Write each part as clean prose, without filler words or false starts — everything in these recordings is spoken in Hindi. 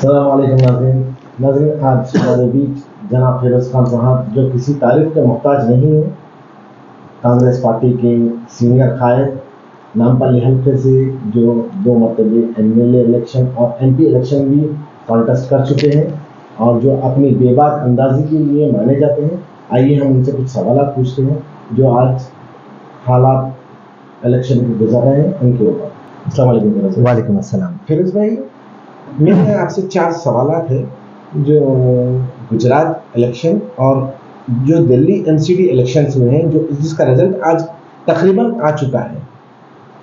अस्सलाम वालेकुम नाज़रीन, आज हमारे बीच जनाब फिरोज़ खान साहब जो किसी तारीफ के मोहताज नहीं है, कांग्रेस पार्टी के सीनियर कायद, नामपल्ली हल्के से जो 2 मरतबे एमएलए इलेक्शन और एमपी इलेक्शन भी कॉन्टेस्ट कर चुके हैं और जो अपनी बेबाक अंदाजी के लिए माने जाते हैं। आइए हम उनसे कुछ सवाल पूछते हैं जो आज हालात इलेक्शन के गुजर रहे हैं उनके ऊपर। अस्सलाम वालेकुम फिरोज़ भाई। वालेकुम अस्सलाम। फिरोज़ भाई, मेरे आपसे 4 सवाल है जो गुजरात इलेक्शन और जो दिल्ली एमसीडी इलेक्शंस हुए हैं, जो जिसका रिजल्ट आज तकरीबन आ चुका है,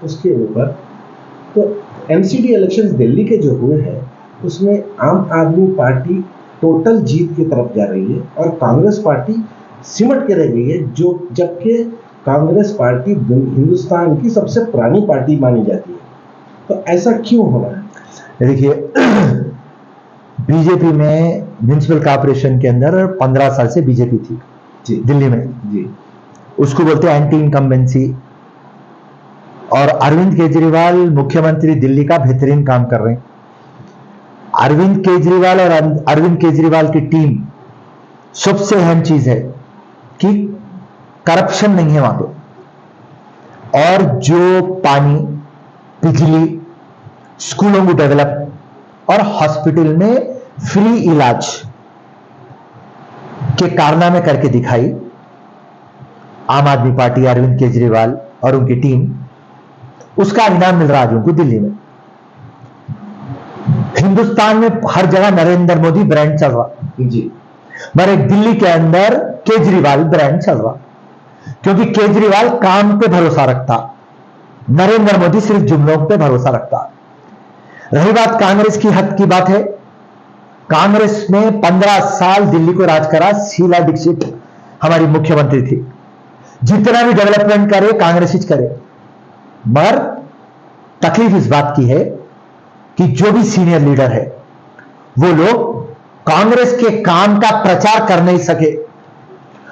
उसके ऊपर। तो एमसीडी इलेक्शंस दिल्ली के जो हुए हैं उसमें आम आदमी पार्टी टोटल जीत की तरफ जा रही है और कांग्रेस पार्टी सिमट के रह गई है, जो जबकि कांग्रेस पार्टी हिंदुस्तान की सबसे पुरानी पार्टी मानी जाती है। तो ऐसा क्यों हो रहा है? देखिए, बीजेपी में म्युनिसिपल कॉर्पोरेशन के अंदर 15 साल से बीजेपी थी जी दिल्ली में जी। उसको बोलते हैं एंटी इनकम्बेंसी। और अरविंद केजरीवाल मुख्यमंत्री दिल्ली का बेहतरीन काम कर रहे हैं। अरविंद केजरीवाल और अरविंद केजरीवाल की टीम, सबसे अहम चीज है कि करप्शन नहीं है वहां पे, और जो पानी, बिजली, स्कूलों को डेवलप और हॉस्पिटल में फ्री इलाज के कारनामे करके दिखाई आम आदमी पार्टी, अरविंद केजरीवाल और उनकी टीम, उसका इनाम मिल रहा है आज उनको दिल्ली में। हिंदुस्तान में हर जगह नरेंद्र मोदी ब्रांड चल रहा जी, मगर दिल्ली के अंदर केजरीवाल ब्रांड चल रहा, क्योंकि केजरीवाल काम पे भरोसा रखता, नरेंद्र मोदी सिर्फ जुमलों पे भरोसा रखता। रही बात कांग्रेस की, हक की बात है, कांग्रेस में 15 साल दिल्ली को राज करा, शीला दीक्षित हमारी मुख्यमंत्री थी। जितना भी डेवलपमेंट करे कांग्रेस ही करे, मगर तकलीफ इस बात की है कि जो भी सीनियर लीडर है वो लोग कांग्रेस के काम का प्रचार कर नहीं सके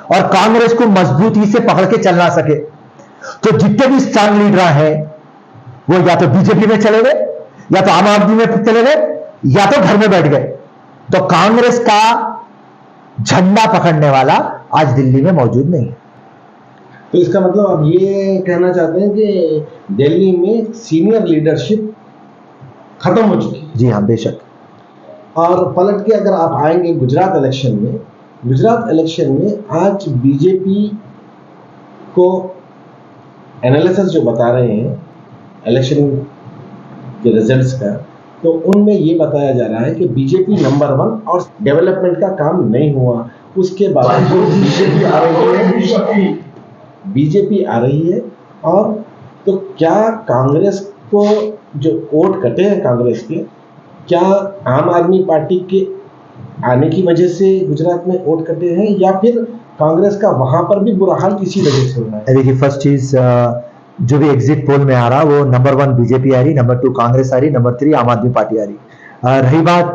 और कांग्रेस को मजबूती से पकड़ के चलना सके। तो जितने भी स्ट्रांग लीडर हैं वो या तो बीजेपी में चले गए, या तो आम आदमी में चले गए, या तो घर में बैठ गए। तो कांग्रेस का झंडा पकड़ने वाला आज दिल्ली में मौजूद नहीं है। तो इसका मतलब आप ये कहना चाहते हैं कि दिल्ली में सीनियर लीडरशिप खत्म हो चुकी है? जी हाँ, बेशक। और पलट के अगर आप आएंगे गुजरात इलेक्शन में आज बीजेपी को एनालिसिस जो बता रहे हैं इलेक्शन के रिजल्ट्स का, तो उनमें ये बताया जा रहा है कि बीजेपी नंबर 1 और डेवलपमेंट का काम नहीं हुआ। उसके बाद बीजेपी आ रही है। और तो क्या कांग्रेस को जो वोट कटे हैं कांग्रेस के, क्या आम आदमी पार्टी के आने की वजह से गुजरात में वोट कटे हैं, या फिर कांग्रेस का वहां पर भी बुरा हाल किसी वजह से हो रहा है? देखिए, फर्स्ट चीज, जो भी एग्जिट पोल में आ रहा वो नंबर 1 बीजेपी आ रही, नंबर 2 कांग्रेस आ रही, नंबर 3 आम आदमी पार्टी आ रही। रही बात,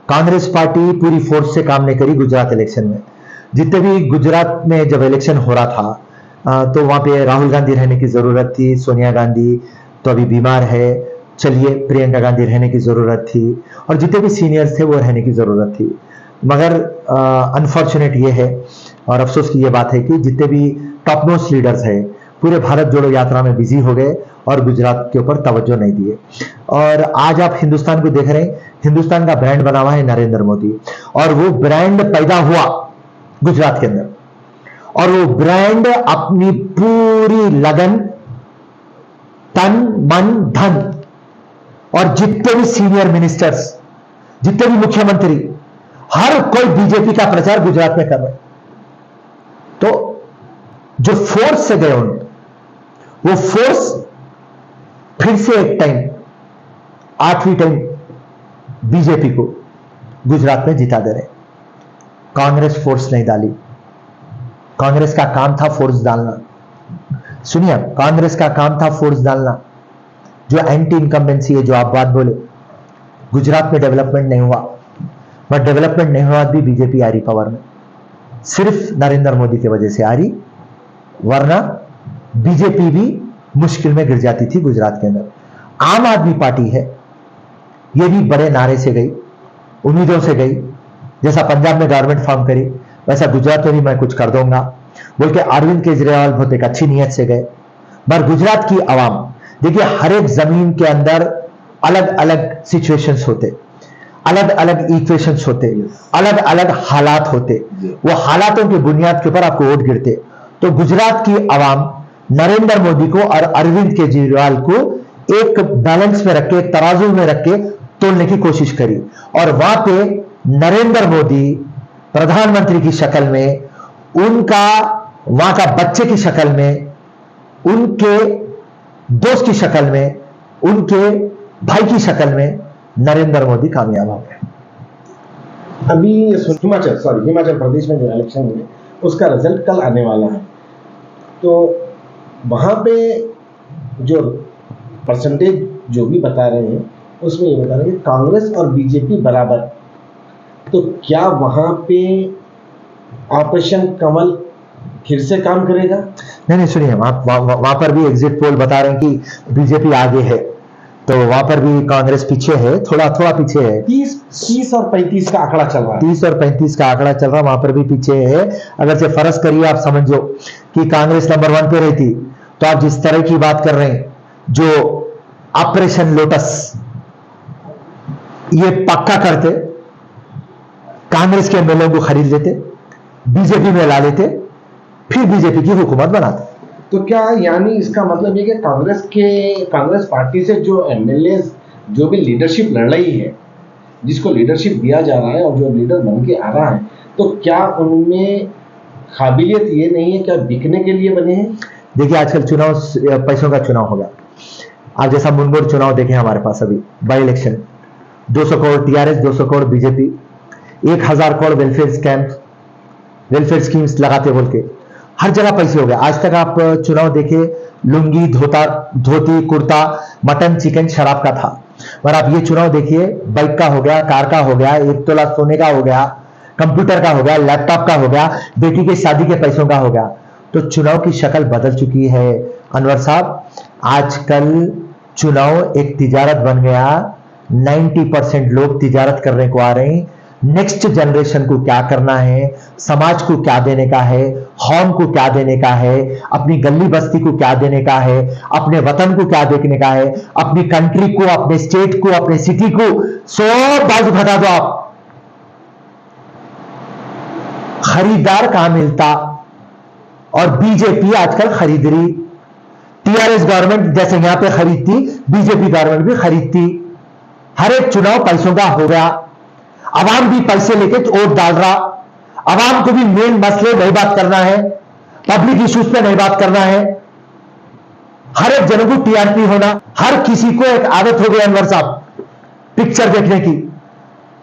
कांग्रेस पार्टी पूरी फोर्स से काम नहीं करी गुजरात इलेक्शन में। जितने भी गुजरात में जब इलेक्शन हो रहा था तो वहां पे राहुल गांधी रहने की जरूरत थी, सोनिया गांधी तो अभी बीमार है, चलिए प्रियंका गांधी रहने की जरूरत थी, और जितने भी सीनियर्स थे वो रहने की जरूरत थी। मगर अनफॉर्चुनेट ये है और अफसोस की ये बात है कि जितने भी टॉप मोस्ट लीडर्स हैं पूरे भारत जोड़ो यात्रा में बिजी हो गए और गुजरात के ऊपर तवज्जो नहीं दिए। और आज आप हिंदुस्तान को देख रहे हैं, हिंदुस्तान का ब्रांड बना हुआ है नरेंद्र मोदी, और वो ब्रांड पैदा हुआ गुजरात के अंदर, और वो ब्रांड अपनी पूरी लगन, तन, मन, धन, और जितने भी सीनियर मिनिस्टर्स, जितने भी मुख्यमंत्री, हर कोई बीजेपी का प्रचार गुजरात में कर रहे हैं। तो जो फोर्स से गए उन, वो फोर्स फिर से एक टाइम, 8वीं टाइम बीजेपी को गुजरात में जिता दे रहे। कांग्रेस फोर्स नहीं डाली, कांग्रेस का काम था फोर्स डालना। सुनिए, कांग्रेस का काम था फोर्स डालना। जो एंटी इनकम्बेंसी है, जो आप बात बोले, गुजरात में डेवलपमेंट नहीं हुआ, बट डेवलपमेंट नहीं हुआ भी बीजेपी आ रही पावर में, सिर्फ नरेंद्र मोदी की वजह से आ रही, वरना बीजेपी भी मुश्किल में गिर जाती थी गुजरात के अंदर। आम आदमी पार्टी है, ये भी बड़े नारे से गई, उम्मीदों से गई, जैसा पंजाब में गवर्नमेंट फॉर्म करी वैसा गुजरात में भी मैं कुछ कर दूंगा बोल के अरविंद केजरीवाल बहुत एक अच्छी नीयत से गए। पर गुजरात की आवाम, देखिए हर एक जमीन के अंदर अलग अलग सिचुएशंस होते, अलग अलग इक्वेशंस होते, अलग अलग हालात होते, वो हालातों की बुनियाद के ऊपर आपको वोट गिरते। तो गुजरात की आवाम नरेंद्र मोदी को और अरविंद केजरीवाल को एक बैलेंस में रख के, तराजू में रख के तोलने की कोशिश करी, और वहां पे नरेंद्र मोदी प्रधानमंत्री की शक्ल में, उनका वहां का बच्चे की शक्ल में, उनके दोस्त की शक्ल में, उनके भाई की शक्ल में नरेंद्र मोदी कामयाब हो गए। अभी हिमाचल प्रदेश में जो इलेक्शन हुए उसका रिजल्ट कल आने वाला है, तो वहां पे जो परसेंटेज जो भी बता रहे हैं उसमें ये बता रहे हैं कि कांग्रेस और बीजेपी बराबर, तो क्या वहां पे ऑपरेशन कमल फिर से काम करेगा? नहीं सुनिए, वहां पर भी एग्जिट पोल बता रहे हैं कि बीजेपी आगे है, तो वहां पर भी कांग्रेस पीछे है, थोड़ा थोड़ा पीछे है। 30 और 35 का आंकड़ा चल रहा है। 30 और 35 का आंकड़ा चल रहा है, वहां पर भी पीछे है। अगर से फर्ज करिए, आप समझो कि कांग्रेस नंबर 1 पे रहती, तो आप जिस तरह की बात कर रहे हैं, जो ऑपरेशन लोटस ये पक्का करते, कांग्रेस के एमएलए को खरीद लेते, बीजेपी में ला लेते, फिर बीजेपी की हुकूमत बनाते। तो क्या यानी इसका मतलब है कि कांग्रेस पार्टी से जो एमएलए जो भी लीडरशिप लड़ रही है, जिसको लीडरशिप दिया जा रहा है और जो लीडर बन के आ रहा है, तो क्या उनमें काबिलियत ये नहीं है, क्या बिकने के लिए बने हैं? देखिए आजकल चुनाव पैसों का चुनाव होगा। आज जैसा मुनमुड़ चुनाव देखें हमारे पास अभी by election, 200 crore TRS, 200 crore BJP, 1000 crore welfare schemes लगाते बोल के हर जगह पैसे हो गए। आज तक आप चुनाव देखे, लुंगी, धोती, कुर्ता, मटन, चिकन, शराब का था, पर आप ये चुनाव देखिए, बाइक का हो गया, कार का हो गया, 1 तोला सोने का हो गया, कंप्यूटर का हो गया, लैपटॉप का हो गया, बेटी के शादी के पैसों का हो गया। तो चुनाव की शक्ल बदल चुकी है अनवर साहब। आजकल चुनाव एक तिजारत बन गया। 90% लोग तिजारत करने को आ रहे हैं। नेक्स्ट जनरेशन को क्या करना है, समाज को क्या देने का है, कौम को क्या देने का है, अपनी गली बस्ती को क्या देने का है, अपने वतन को क्या देखने का है, अपनी कंट्री को, अपने स्टेट को, अपने सिटी को, सब बाजू घटा दो आप। खरीदार कहां मिलता, और बीजेपी आजकल खरीद रही। टीआरएस गवर्नमेंट जैसे यहां पे खरीदती, बीजेपी गवर्नमेंट भी खरीदती। हर एक चुनाव पैसों का हो गया। आवाम भी पैसे लेके वोट डाल रहा। आवाम को भी मेन मसले नहीं बात करना है, पब्लिक इश्यूज पे नहीं बात करना है। हर एक जन को टीआरपी होना, हर किसी को एक आदत हो गई अनवर साहब पिक्चर देखने की।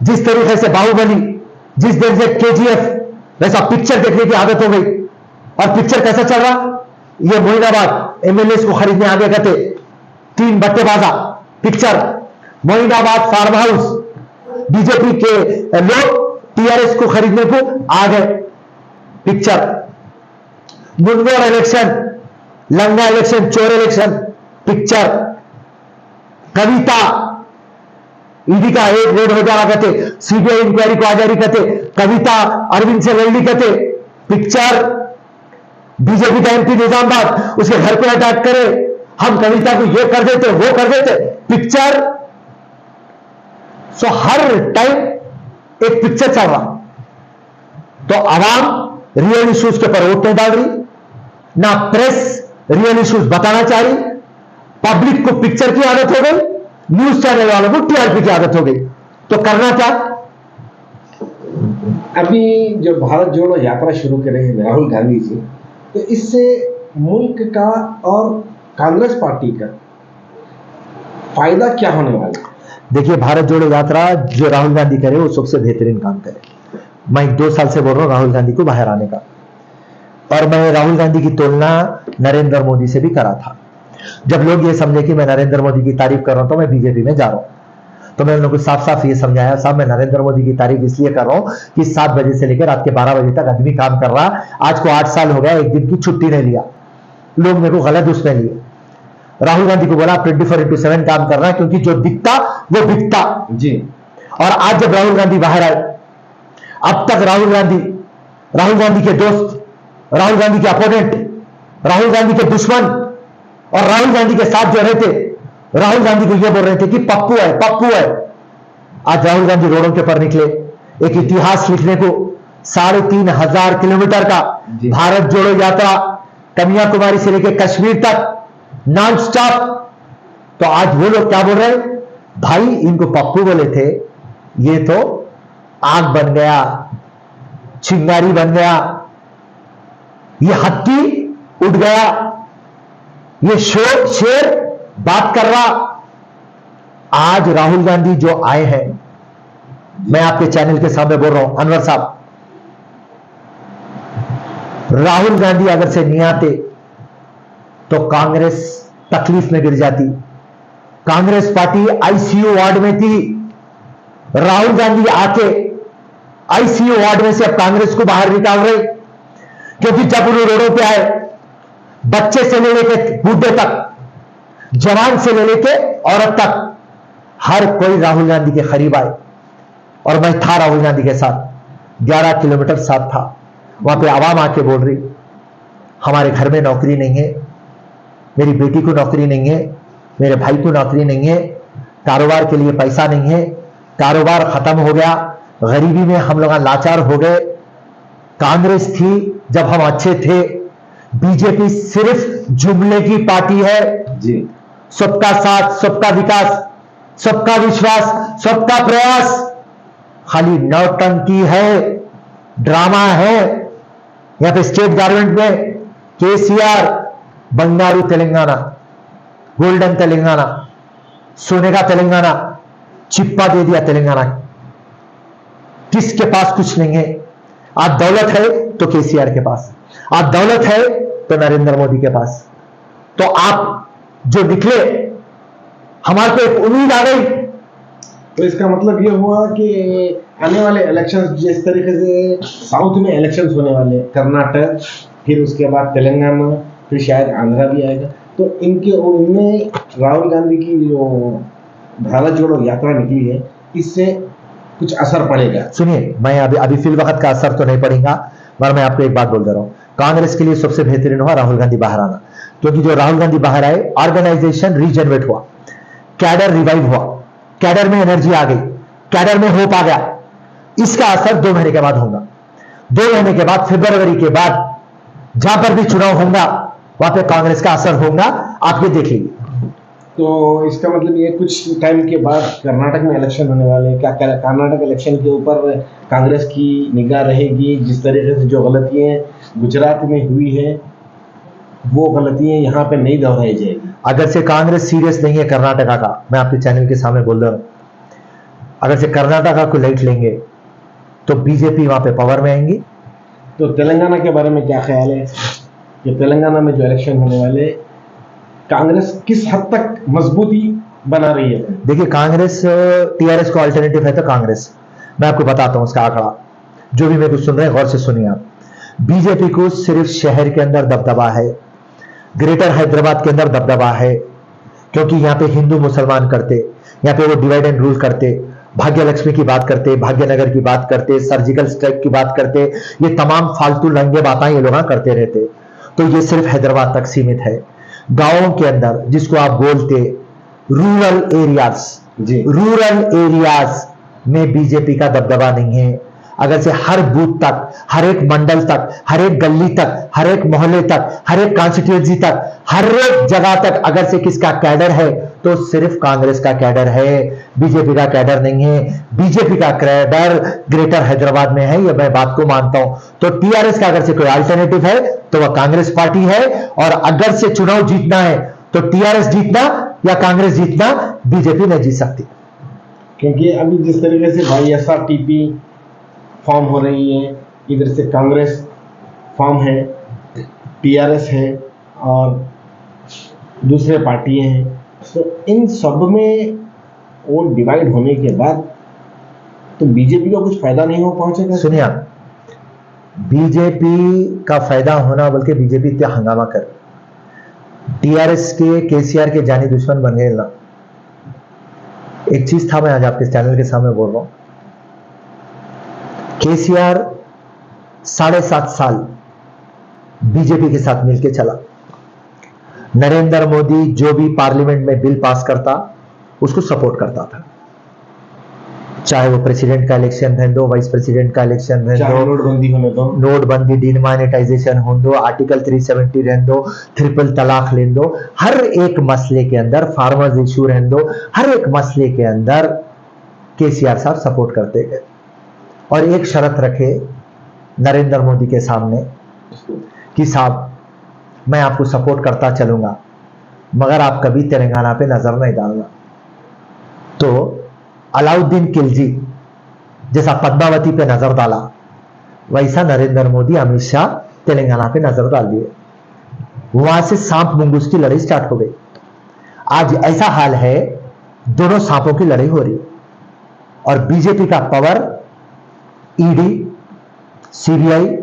जिस तरीके से बाहुबली, जिस दिन से केजीएफ, वैसा पिक्चर देखने की आदत हो गई। और पिक्चर कैसा चल रहा, ये मोइनाबाद एमएलए को खरीदने आगे गए 3 बट्टेबाजा picture, Moinabad farm house, BJP के लोग टीआरएस को खरीदने को आ गए पिक्चर। मुनमुड़ इलेक्शन, लंगा इलेक्शन, चोर इलेक्शन पिक्चर। कविता ईडी का 1 रेड हो जा कहते, सीबीआई इंक्वायरी को आजारी कहते, कविता अरविंद से लड़ली कहते पिक्चर। बीजेपी का एमपी निजामाबाद, उसके घर पे अटैक करे, हम कविता को ये कर देते, वो कर देते पिक्चर। सो हर टाइम एक पिक्चर चल रहा। तो आवाम रियल इश्यूज के ऊपर वोट नहीं डाल रही, ना प्रेस रियल इश्यूज बताना चाह रही। पब्लिक को पिक्चर की आदत हो गई, न्यूज चैनल वालों को टीआरपी की आदत हो गई। तो करना क्या? अभी जो भारत जोड़ो यात्रा शुरू करे हैं राहुल गांधी जी, तो इससे मुल्क का और कांग्रेस पार्टी का फायदा क्या होने वाला है? देखिए, भारत जोड़ो यात्रा जो राहुल गांधी करे वो सबसे बेहतरीन काम करे। मैं 2 साल से बोल रहा हूं राहुल गांधी को बाहर आने का, और मैं राहुल गांधी की तुलना नरेंद्र मोदी से भी करा था। जब लोग ये समझे कि मैं नरेंद्र मोदी की तारीफ कर रहा हूं तो मैं बीजेपी में जा रहा हूं, तो मैं उन लोगों को साफ साफ ये समझाया, साहब मैं नरेंद्र मोदी की तारीफ इसलिए कर रहा हूं कि 7 बजे से लेकर रात के 12 बजे तक आदमी काम कर रहा। आज को 8 साल हो गया, एक दिन की छुट्टी नहीं लिया। लोग मेरे को गलत उसमें लिए। राहुल गांधी को बोला 24/7 काम करना है, क्योंकि जो दिखता वो बिकता। जी, और आज जब राहुल गांधी बाहर आए, अब तक राहुल गांधी के दोस्त, राहुल गांधी के अपोनेंट, राहुल गांधी के दुश्मन और राहुल गांधी के साथ जो रहते, राहुल गांधी को यह बोल रहे थे कि पप्पू है, पप्पू है। आज राहुल गांधी रोडों के पर निकले एक इतिहास लिखने को, 3,500 किलोमीटर का भारत जोड़ो यात्रा, कन्याकुमारी से लेकर कश्मीर तक नॉन स्टॉप। तो आज वो लोग क्या बोल रहे हैं, भाई इनको पप्पू बोले थे, ये तो आग बन गया, चिंगारी बन गया, ये हत्ती उठ गया, ये शेर बात कर रहा। आज राहुल गांधी जो आए हैं, मैं आपके चैनल के सामने बोल रहा हूं, अनवर साहब, राहुल गांधी अगर से नहीं आते तो कांग्रेस तकलीफ में गिर जाती। कांग्रेस पार्टी आईसीयू वार्ड में थी, राहुल गांधी आके आईसीयू वार्ड में से अब कांग्रेस को बाहर निकाल रहे, क्योंकि जब उन्होंने रोडों पे आए, बच्चे से ले लेके बूढ़े तक, जवान से ले लेके औरत तक, हर कोई राहुल गांधी के करीब आए। और मैं था राहुल गांधी के साथ, 11 किलोमीटर साथ था। वहां पे आवाम आके बोल रही, हमारे घर में नौकरी नहीं है, मेरी बेटी को नौकरी नहीं है, मेरे भाई को नौकरी नहीं है, कारोबार के लिए पैसा नहीं है, कारोबार खत्म हो गया, गरीबी में हम लोग लाचार हो गए। कांग्रेस थी जब हम अच्छे थे, बीजेपी सिर्फ जुमले की पार्टी है जी। सबका साथ, सबका विकास, सबका विश्वास, सबका प्रयास, खाली नौटंकी है, ड्रामा है। यहां पे स्टेट गवर्नमेंट में केसीआर, बंगारू तेलंगाना, गोल्डन तेलंगाना, सोने का तेलंगाना, चिप्पा दे दिया तेलंगाना। किसके पास कुछ नहीं है। आज दौलत है तो केसीआर के पास, आज दौलत है तो नरेंद्र मोदी के पास। तो आप जो निकले, हमारे को एक उम्मीद आ गई। तो इसका मतलब यह हुआ कि आने वाले इलेक्शंस, जिस तरीके से साउथ में इलेक्शंस होने वाले, कर्नाटक, फिर उसके बाद तेलंगाना, फिर शायद आंध्रा भी आएगा, तो इनके उनमें राहुल गांधी की जो भारत जोड़ो यात्रा निकली है, इससे कुछ असर पड़ेगा। सुनिए, मैं अभी फिल वक्त का असर तो नहीं पड़ेगा, मगर मैं आपको एक बात बोल दे रहा हूं, कांग्रेस के लिए सबसे बेहतरीन हुआ राहुल गांधी बाहर आना। क्योंकि जो राहुल गांधी बाहर आए, ऑर्गेनाइजेशन रीजनरेट हुआ, कैडर रिवाइव हुआ, कैडर में एनर्जी आ गई, कैडर में होप आ गया। इसका असर 2 महीने के बाद होगा। 2 महीने के बाद, फरवरी के बाद, जहां पर भी चुनाव होगा वहां पे कांग्रेस का असर होगा, आप ये देख लीजिए। तो इसका मतलब ये कुछ टाइम के बाद कर्नाटक में इलेक्शन होने वाले हैं। क्या कर्नाटक इलेक्शन के ऊपर कांग्रेस की निगाह रहेगी? जिस तरीके से जो गलतियां गुजरात में हुई है, वो गलतियां यहाँ पे नहीं दोहराई जाएगी। अगर से कांग्रेस सीरियस नहीं है कर्नाटका का, मैं आपके चैनल के सामने बोल रहा हूं, अगर से कर्नाटका को लाइट लेंगे तो बीजेपी वहां पे पावर में आएंगी। तो तेलंगाना के बारे में क्या ख्याल है कि तेलंगाना में जो इलेक्शन होने वाले, कांग्रेस किस हद तक मजबूती बना रही है? देखिए, कांग्रेस टीआरएस को अल्टरनेटिव है तो कांग्रेस, मैं आपको बताता हूं उसका आंकड़ा, जो भी मेरे को सुन रहे हैं गौर से सुनिए आप। बीजेपी को सिर्फ शहर के अंदर दबदबा है, ग्रेटर हैदराबाद के अंदर दबदबा है, क्योंकि यहाँ पे हिंदू मुसलमान करते, यहाँ पे वो डिवाइड एंड रूल करते, भाग्य लक्ष्मी की बात करते, भाग्यनगर की बात करते, सर्जिकल स्ट्राइक की बात करते, ये तमाम फालतू लंगे बातें ये लोग करते रहते। तो ये सिर्फ हैदराबाद तक सीमित है। गांवों के अंदर, जिसको आप बोलते रूरल एरियाज, रूरल एरियाज में बीजेपी का दबदबा नहीं है। अगर से हर बूथ तक, हर एक मंडल तक, हर एक गली तक, हर एक मोहल्ले तक, हर एक कॉन्स्टिट्यूएंसी तक, हर एक जगह तक अगर से किसका कैडर है तो सिर्फ कांग्रेस का कैडर है, बीजेपी का कैडर नहीं है। बीजेपी का कैडर ग्रेटर हैदराबाद में है, ये मैं बात को मानता हूं। तो टीआरएस का अगर से कोई अल्टरनेटिव है तो वह कांग्रेस पार्टी है, और अगर से चुनाव जीतना है तो टीआरएस जीतना या कांग्रेस जीतना, बीजेपी नहीं जीत सकती। क्योंकि अभी जिस तरीके से वाईएसआरटीपी फॉर्म हो रही है, इधर से कांग्रेस फॉर्म है, टीआरएस है और दूसरे पार्टियां हैं, तो इन सब में वो डिवाइड होने के बाद तो बीजेपी को कुछ फायदा नहीं हो पहुंचेगा। सुनिए, बीजेपी का फायदा होना, बल्कि बीजेपी इतना हंगामा कर, टीआरएस के केसीआर के जानी दुश्मन बन गए ना, एक चीज था, मैं आज आपके चैनल के सामने बोल रहा हूं। केसीआर 7.5 साल बीजेपी के साथ मिलकर चला। नरेंद्र मोदी जो भी पार्लियामेंट में बिल पास करता उसको सपोर्ट करता था, चाहे वो प्रेसिडेंट का इलेक्शन रहने दो, वाइस प्रेसिडेंट का इलेक्शन रहने दो, नोटबंदी होने दो, नोटबंदी डिमोनेटाइजेशन होने दो, आर्टिकल 370 रहने दो, ट्रिपल तलाक लेने दो, हर एक मसले के अंदर, फार्मर्स इशू रहने दो, हर एक मसले के अंदर केसीआर साहब सपोर्ट करते गए। और एक शर्त रखे नरेंद्र मोदी के सामने कि साहब मैं आपको सपोर्ट करता चलूंगा मगर आप कभी तेलंगाना पे नजर नहीं डालना। तो अलाउद्दीन खिलजी जैसा पद्मावती पे नजर डाला, वैसा नरेंद्र मोदी अमित शाह तेलंगाना पे नजर डाल दिए। वहां से सांप मुंगूस की लड़ाई स्टार्ट हो गई। आज ऐसा हाल है, दोनों सांपों की लड़ाई हो रही और बीजेपी का power ED, CBI,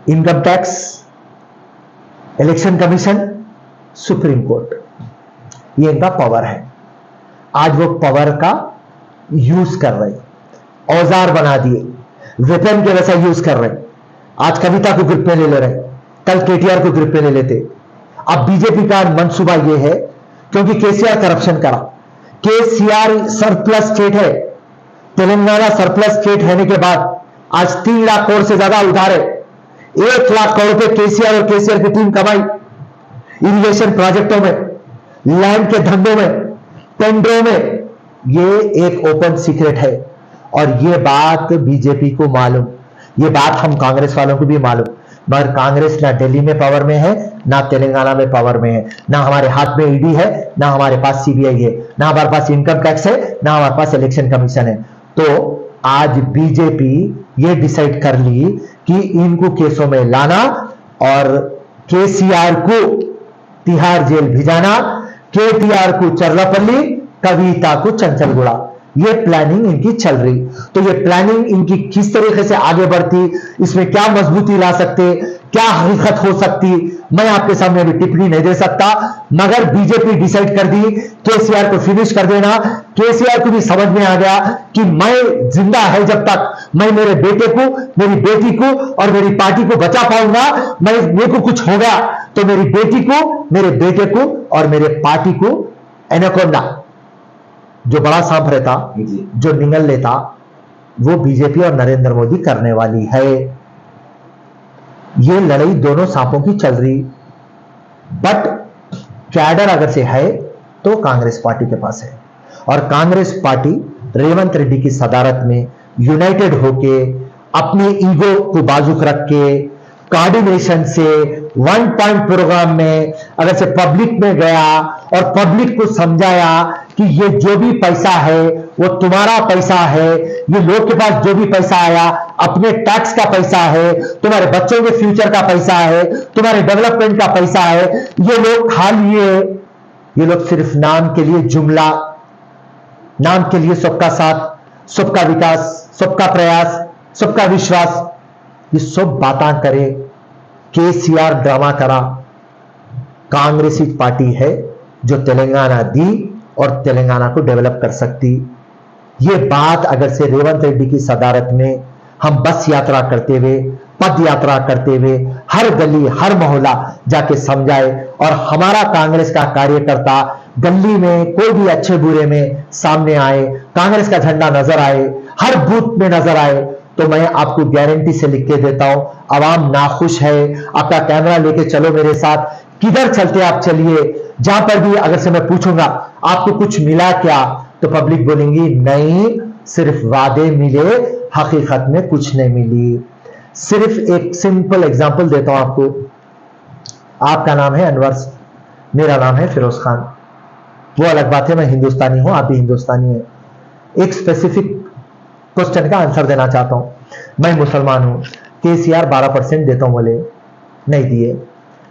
income tax, election commission, supreme court, ये इनका पावर है। आज वो पावर का यूज कर रहे, औजार बना दिए, वेपन के वैसा यूज कर रहे। आज कविता को ग्रिप में ले रहे, कल केटीआर को ग्रिप में ले लेते। अब बीजेपी का मंसूबा ये है, क्योंकि केसीआर करप्शन करा, केसीआर सरप्लस स्टेट है, तेलंगाना सरप्लस स्टेट होने के बाद आज 3 लाख करोड़ से ज्यादा उधार है। 1 लाख करोड़ रुपए केसीआर और केसीआर की टीम कमाई इरिगेशन प्रोजेक्टों में, लैंड के धंधों में, टेंडरों में। ये एक ओपन सीक्रेट है और ये बात बीजेपी को मालूम, ये बात हम कांग्रेस वालों को भी मालूम, मगर कांग्रेस ना दिल्ली में पावर में है, ना तेलंगाना में पावर में है, ना हमारे हाथ में ईडी है, ना हमारे पास सीबीआई है, ना हमारे पास इनकम टैक्स है, ना हमारे पास इलेक्शन कमीशन है। तो आज बीजेपी ये डिसाइड कर ली कि इनको केसों में लाना और केसीआर को तिहाड़ जेल भिजाना, केटीआर को चरलापल्ली, कविता को चंचलगुड़ा, ये प्लानिंग इनकी चल रही। तो ये प्लानिंग इनकी किस तरीके से आगे बढ़ती, इसमें क्या मजबूती ला सकते, क्या हकीकत हो सकती, मैं आपके सामने अभी टिप्पणी नहीं दे सकता। मगर बीजेपी डिसाइड कर दी केसीआर को फिनिश कर देना। केसीआर को भी समझ में आ गया कि मैं जिंदा है जब तक मैं मेरे बेटे को, मेरी बेटी को और मेरी पार्टी को बचा पाऊंगा, मेरे को कुछ हो गया तो मेरी बेटी को, मेरे बेटे को और मेरे पार्टी को एनाकोंडा, जो बड़ा सांप रहता, जो निगल लेता, वो बीजेपी और नरेंद्र मोदी करने वाली है। ये लड़ाई दोनों सांपों की चल रही, बट कैडर अगर से है तो कांग्रेस पार्टी के पास है। और कांग्रेस पार्टी रेवंत रेड्डी की सदारत में यूनाइटेड होके, अपने ईगो को बाजुक रख के, कोऑर्डिनेशन से, वन पॉइंट प्रोग्राम में अगर से पब्लिक में गया और पब्लिक को समझाया कि ये जो भी पैसा है वो तुम्हारा पैसा है, ये लोग के पास जो भी पैसा आया अपने टैक्स का पैसा है, तुम्हारे बच्चों के फ्यूचर का पैसा है, तुम्हारे डेवलपमेंट का पैसा है, ये लोग खा लिए, ये लोग सिर्फ नाम के लिए जुमला, नाम के लिए सबका साथ, सबका विकास, सबका प्रयास, सबका विश्वास, ये सब बातें करे। केसीआर ड्रामा करा। कांग्रेसी पार्टी है जो तेलंगाना दी और तेलंगाना को डेवलप कर सकती। ये बात अगर से रेवंत रेड्डी की सदारत में हम बस यात्रा करते हुए, पद यात्रा करते हुए, हर गली हर मोहल्ला जाके समझाए और हमारा कांग्रेस का कार्यकर्ता गली में कोई भी अच्छे बुरे में सामने आए, कांग्रेस का झंडा नजर आए, हर बूथ में नजर आए, तो मैं आपको गारंटी से लिख के देता हूं, आवाम नाखुश है। आपका कैमरा लेके चलो मेरे साथ, किधर चलते आप चलिए, जहां पर भी अगर से मैं पूछूंगा आपको कुछ मिला क्या, तो पब्लिक बोलेंगी नहीं, सिर्फ वादे मिले, हकीकत में कुछ नहीं मिली। सिर्फ एक सिंपल एग्जांपल देता हूं आपको। आपका नाम है अनवर, मेरा नाम है फिरोज खान। वो अलग बात है, मैं हिंदुस्तानी हूं, आप भी हिंदुस्तानी है। एक स्पेसिफिक क्वेश्चन का आंसर देना चाहता हूं। मैं मुसलमान हूं, केसीआर 12% देता हूं बोले, नहीं दिए।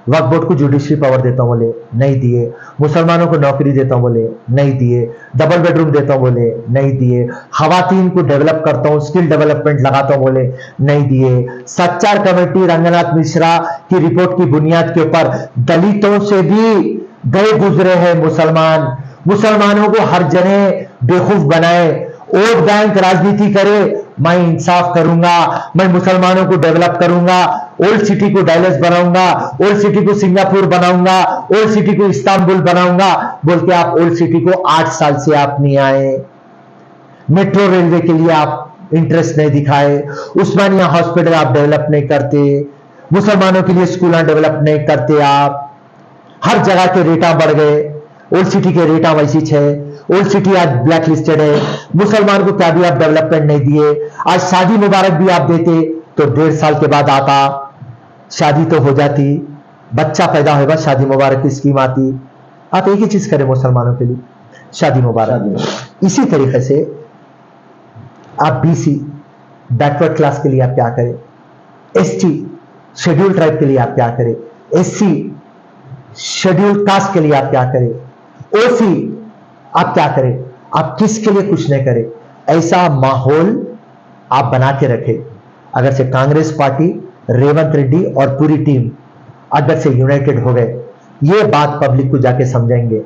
वक्फ बोर्ड को जुडिशरी पावर देता हूं बोले, नहीं दिए। मुसलमानों को नौकरी देता हूं बोले, नहीं दिए। डबल बेडरूम देता हूं बोले, नहीं दिए। खवातीन को डेवलप करता हूं, स्किल डेवलपमेंट लगाता हूं बोले, नहीं दिए। सच्चार कमेटी रंगनाथ मिश्रा की रिपोर्ट की बुनियाद के ऊपर दलितों से भी गए गुजरे हैं मुसलमान, मुसलमानों को हर जगह बेवकूफ बनाए, वोट बैंक राजनीति करे। मैं इंसाफ करूंगा, मैं मुसलमानों को डेवलप करूंगा, ओल्ड सिटी को डैलस बनाऊंगा, ओल्ड सिटी को सिंगापुर बनाऊंगा, ओल्ड सिटी को इस्तांबुल बनाऊंगा, बोल के आप ओल्ड सिटी को 8 साल से आप नहीं आए। मेट्रो रेलवे के लिए आप इंटरेस्ट नहीं दिखाए, उस्मानिया हॉस्पिटल आप डेवलप नहीं करते, मुसलमानों के लिए स्कूल डेवलप नहीं करते। आप हर जगह के रेटा बढ़ गए, ओल्ड सिटी के रेटा वैसी है, ओल्ड सिटी आज ब्लैक लिस्टेड है। मुसलमान को क्या भी आप डेवलपमेंट नहीं दिए। आज शादी मुबारक भी आप देते तो 1.5 साल के बाद आता, शादी तो हो जाती, बच्चा पैदा होगा, शादी मुबारक की स्कीम आती। आप एक ही चीज करें मुसलमानों के लिए, शादी मुबारक। इसी तरीके से आप बीसी बैकवर्ड क्लास के लिए आप क्या करें, एसटी शेड्यूल ट्राइब के लिए आप क्या करें, एससी शेड्यूल कास्ट के लिए आप क्या करें, ओसी आप क्या करें, आप किसके लिए कुछ नहीं करें। ऐसा माहौल आप बना के रखें। अगर से कांग्रेस पार्टी, रेवंत रेड्डी और पूरी टीम अगर से यूनाइटेड हो गए, ये बात पब्लिक को जाके समझेंगे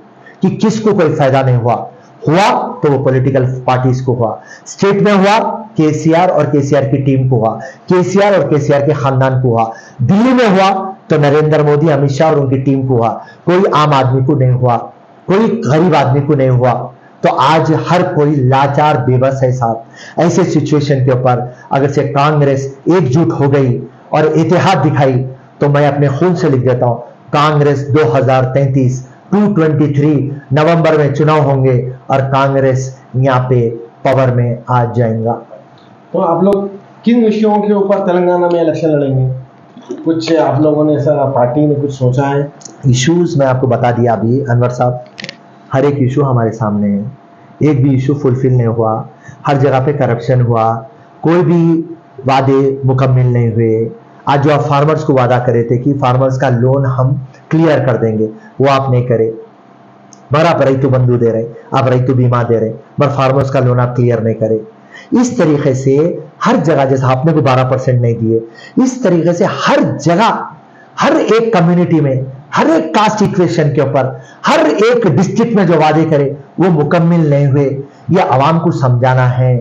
कि किसको कोई फायदा नहीं हुआ तो वो पॉलिटिकल पार्टीज को हुआ, स्टेट में हुआ केसीआर और केसीआर की टीम को हुआ, केसीआर और केसीआर के खानदान को हुआ, दिल्ली में हुआ तो नरेंद्र मोदी, अमित शाह और उनकी टीम को हुआ, कोई आम आदमी को नहीं हुआ, कोई गरीब आदमी को नहीं हुआ। तो आज हर कोई लाचार बेबस है साहब। ऐसे सिचुएशन के ऊपर अगर से कांग्रेस एकजुट हो गई और इतिहाद दिखाई तो मैं अपने खून से लिख देता हूं, कांग्रेस 2033 223 नवंबर में चुनाव होंगे और कांग्रेस यहाँ पे पावर में आ जाएगा। तो आप लोग किन विषयों के ऊपर तेलंगाना में इलेक्शन लड़ेंगे? कुछ आप लोगों ने ऐसा, पार्टी ने कुछ सोचा है? इश्यूज मैं आपको बता दिया अभी अनवर साहब, हर एक इशू हमारे सामने है, एक भी इशू फुलफिल नहीं हुआ, हर जगह पे करप्शन हुआ, कोई भी वादे मुकम्मल नहीं हुए। आज जो आप फार्मर्स को वादा करे थे कि फार्मर्स का लोन हम क्लियर कर देंगे, वो आप नहीं करे। पर आप रईतु बंधु दे रहे, आप रईतु बीमा दे रहे, पर फार्मर्स का लोन आप क्लियर नहीं करे। इस तरीके से हर जगह, जैसे आपने को 12% नहीं दिए, इस तरीके से हर जगह, हर एक कम्युनिटी में, हर एक कास्ट इक्वेशन के ऊपर, हर एक डिस्ट्रिक्ट में जो वादे करे वो मुकम्मल नहीं हुए। ये आवाम को समझाना है।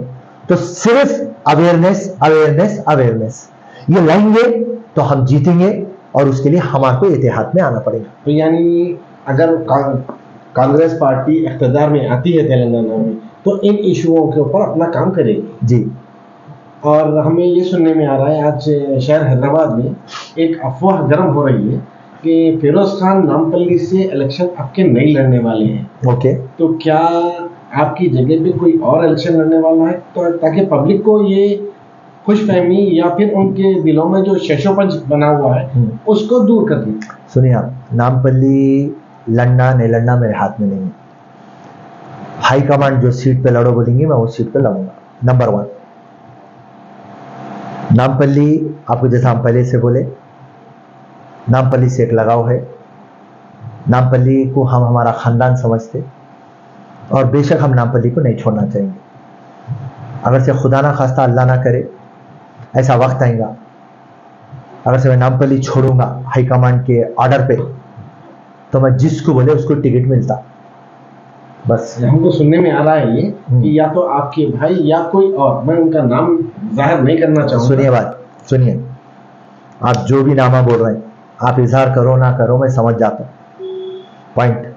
तो सिर्फ अवेयरनेस अवेयरनेस अवेयरनेस ये लाएंगे तो हम जीतेंगे और उसके लिए हमारे को इतिहाद में आना पड़ेगा। तो यानी अगर कांग्रेस पार्टी इख्तियार में आती है तेलंगाना में तो इन इशुओं के ऊपर अपना काम करेगी जी। और हमें ये सुनने में आ रहा है, आज शहर हैदराबाद में एक अफवाह गर्म हो रही है कि फिरोज खान नामपल्ली से इलेक्शन आपके नहीं लड़ने वाले हैं। ओके, तो क्या आपकी जगह पे कोई और इलेक्शन लड़ने वाला है, तो ताकि पब्लिक को ये खुशफहमी या फिर उनके दिलों में जो शशोपंच बना हुआ है उसको दूर कर दें? सुनिए, आप नामपल्ली लड़ना नहीं लड़ना मेरे हाथ में नहीं है। हाईकमांड जो सीट पे लड़ो बोलेंगे मैं उस सीट पे लड़ूंगा। नंबर 1, नामपल्ली आपको जैसा हम पहले से बोले, नामपल्ली से एक लगाव है। नामपल्ली को हम हमारा खानदान समझते और बेशक हम नामपल्ली को नहीं छोड़ना चाहेंगे। अगर से खुदा ना खास्ता अल्लाह ना करे ऐसा वक्त आएगा, अगर से मैं नामपल्ली छोड़ूंगा हाईकमांड के ऑर्डर पे, तो मैं जिसको बोले उसको टिकट मिलता। बस हमको सुनने में आ रहा है ये कि या तो आपके भाई या कोई और, मैं उनका नाम जाहिर नहीं करना चाहूँगा। सुनिए बात, सुनिए, आप जो भी नामा बोल रहे हैं आप इजहार करो ना करो मैं समझ जाता हूँ पॉइंट।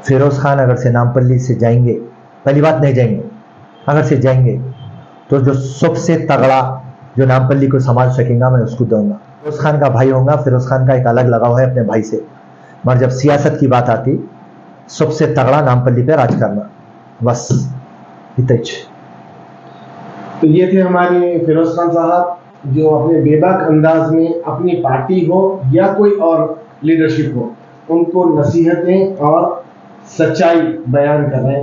फिरोज खान अगर से नामपल्ली से जाएंगे, पहली बात नहीं जाएंगे, अगर से जाएंगे तो जो सबसे तगड़ा जो नामपल्ली को संभाल सकेगा मैं उसको दूंगा। फिरोज खान का भाई होगा, फिरोज खान का एक अलग लगाव है अपने भाई से, मगर जब सियासत की बात आती सबसे तगड़ा नामपल्ली पे राज करना, बस इतना। तो ये थे हमारे फिरोज खान साहब जो अपने बेबाक अंदाज में अपनी पार्टी हो या कोई और लीडरशिप हो उनको नसीहतें और सच्चाई बयान कर रहे हैं।